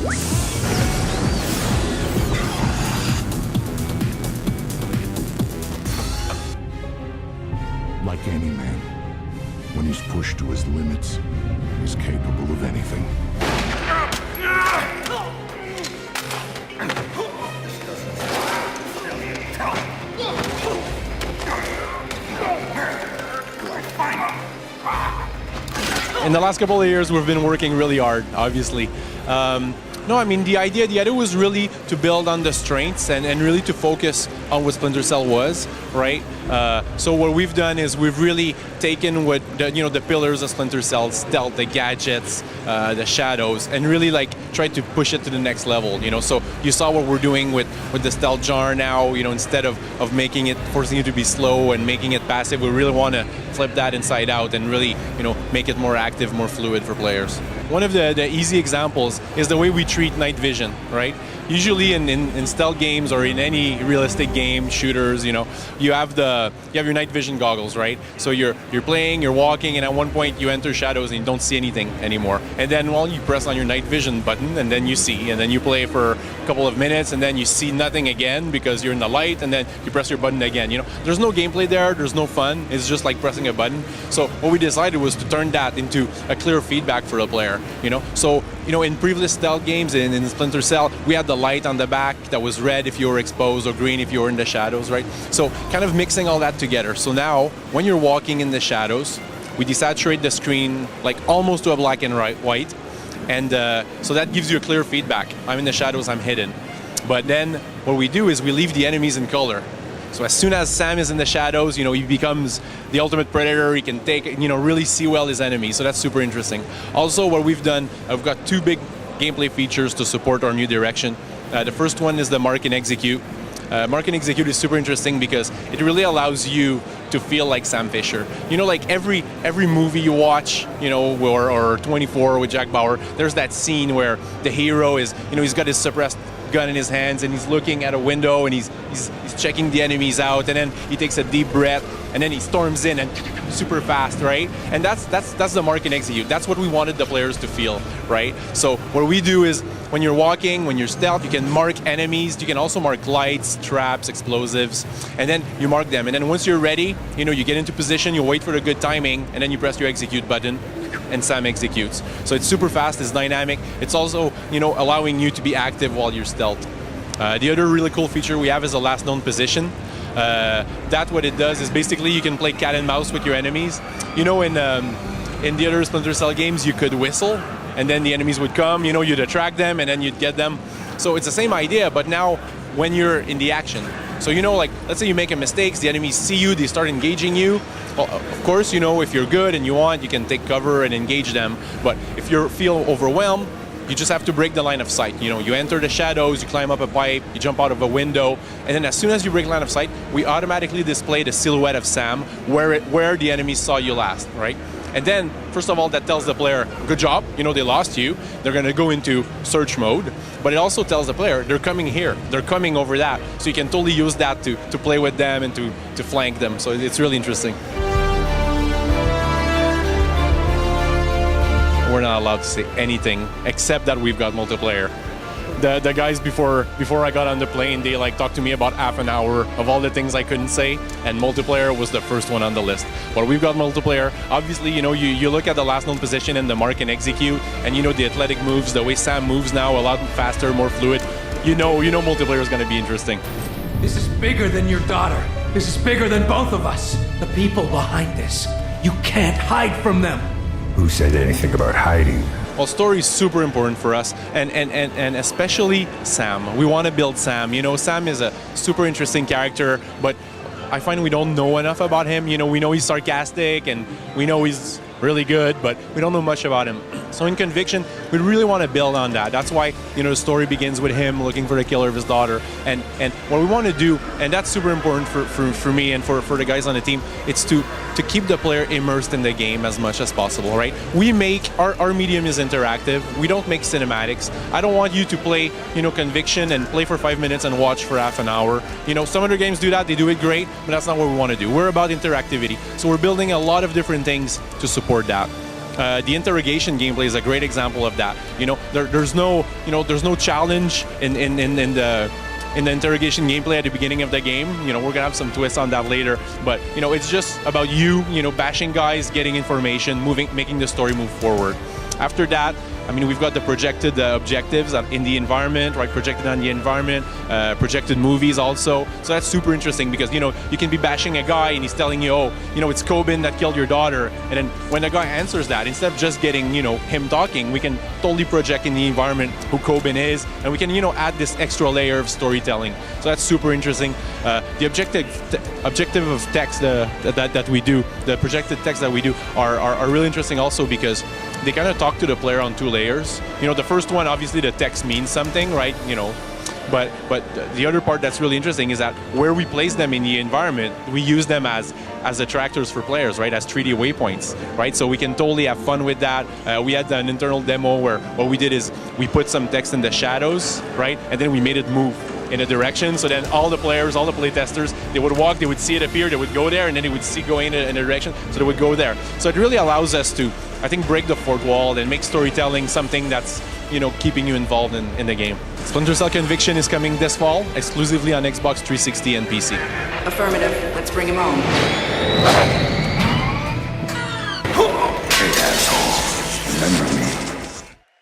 Like any man, when he's pushed to his limits, he's capable of anything. In the last couple of years, we've been working really hard, obviously. No, I mean, the idea was really to build on the strengths and really to focus on what Splinter Cell was, right? So what we've done is we've really taken what the pillars of Splinter Cell, stealth, the gadgets, the shadows, and really like tried to push it to the next level. So you saw what we're doing with the stealth jar now. Instead of making it, forcing you to be slow and making it passive, we really want to flip that inside out and really make it more active, more fluid for players. One of the easy examples is the way we treat night vision, right? Usually in stealth games or in any realistic game, shooters, you have your night vision goggles, right? So you're playing, you're walking, and at one point you enter shadows and you don't see anything anymore. And then you press on your night vision button and then you see, and then you play for a couple of minutes and then you see nothing again because you're in the light, and then you press your button again. There's no gameplay there's no fun. It's just like pressing a button. So what we decided was to turn that into a clear feedback for the player. So in previous stealth games in Splinter Cell, we had the light on the back that was red if you were exposed or green if you were in the shadows, right? So kind of mixing all that together. So now when you're walking in the shadows, we desaturate the screen like almost to a black and white, and so that gives you a clear feedback. I'm in the shadows, I'm hidden. But then what we do is we leave the enemies in color. So as soon as Sam is in the shadows, he becomes the ultimate predator. He can take, really see well his enemies. So that's super interesting. Also, what we've done, I've got two big gameplay features to support our new direction. The first one is the Mark and Execute. Mark and Execute is super interesting because it really allows you to feel like Sam Fisher. Like every movie you watch, or 24 with Jack Bauer, there's that scene where the hero is, he's got his suppressed gun in his hands and he's looking at a window and he's checking the enemies out, and then he takes a deep breath and then he storms in and super fast, right? And that's the Mark and Execute. That's what we wanted the players to feel, right? So what we do is when you're walking, when you're stealth, you can mark enemies. You can also mark lights, traps, explosives, and then you mark them. And then once you're ready, you get into position, you wait for the good timing, and then you press your execute button and Sam executes. So it's super fast, it's dynamic. It's also, allowing you to be active while you're stealth. The other really cool feature we have is a last known position. That what it does is basically you can play cat and mouse with your enemies. In the other Splinter Cell games, you could whistle and then the enemies would come, you'd attract them and then you'd get them. So it's the same idea, but now when you're in the action. So like, let's say you make a mistake, the enemies see you, they start engaging you. Well, of course, if you're good and you want, you can take cover and engage them. But if you feel overwhelmed, you just have to break the line of sight. You enter the shadows, you climb up a pipe, you jump out of a window, and then as soon as you break line of sight, we automatically display the silhouette of Sam where the enemies saw you last, right? And then, first of all, that tells the player, good job, they lost you. They're gonna go into search mode, but it also tells the player, they're coming here, they're coming over that. So you can totally use that to play with them and to flank them. So it's really interesting. We're not allowed to say anything except that we've got multiplayer. The guys before I got on the plane, they talked to me about half an hour of all the things I couldn't say, and multiplayer was the first one on the list. But we've got multiplayer. Obviously, you look at the last known position and the Mark and Execute, and the athletic moves, the way Sam moves now, a lot faster, more fluid. Multiplayer is going to be interesting. This is bigger than your daughter. This is bigger than both of us. The people behind this. You can't hide from them. Who said anything about hiding? Well, story is super important for us, and especially Sam. We want to build Sam. Sam is a super interesting character, but I find we don't know enough about him. We know he's sarcastic, and we know he's really good, but we don't know much about him. So in Conviction, we really want to build on that. That's why, the story begins with him looking for the killer of his daughter. And what we want to do, and that's super important for me and for the guys on the team, it's to keep the player immersed in the game as much as possible, right? We make, our medium is interactive. We don't make cinematics. I don't want you to play, Conviction and play for 5 minutes and watch for half an hour. Some other games do that, they do it great, but that's not what we want to do. We're about interactivity. So we're building a lot of different things to support that. The interrogation gameplay is a great example of that. You know, there's no challenge in the interrogation gameplay at the beginning of the game. You know, we're gonna have some twists on that later, but you know, it's just about you know, bashing guys, getting information, making the story move forward. After that, I mean, we've got the projected objectives in the environment, right? Projected on the environment, projected movies also. So that's super interesting because, you know, you can be bashing a guy and he's telling you, oh, you know, it's Coben that killed your daughter. And then when the guy answers that, instead of just getting, you know, him talking, we can totally project in the environment who Coben is. And we can, you know, add this extra layer of storytelling. So that's super interesting. The objective of text that we do, the projected text that we do are really interesting also because they kind of talk to the player on two layers. You know, the first one, obviously the text means something, right? You know, but the other part that's really interesting is that where we place them in the environment, we use them as attractors for players, right? As 3D waypoints, right? So we can totally have fun with that. We had an internal demo where what we did is we put some text in the shadows, right? And then we made it move in a direction, so then all the players, all the playtesters, they would walk, they would see it appear, they would go there, and then they would see going in a direction, so they would go there. So it really allows us to, I think, break the fourth wall and make storytelling something that's, you know, keeping you involved in the game. Splinter Cell Conviction is coming this fall, exclusively on Xbox 360 and PC. Affirmative. Let's bring him home. Hey, asshole. Remember me.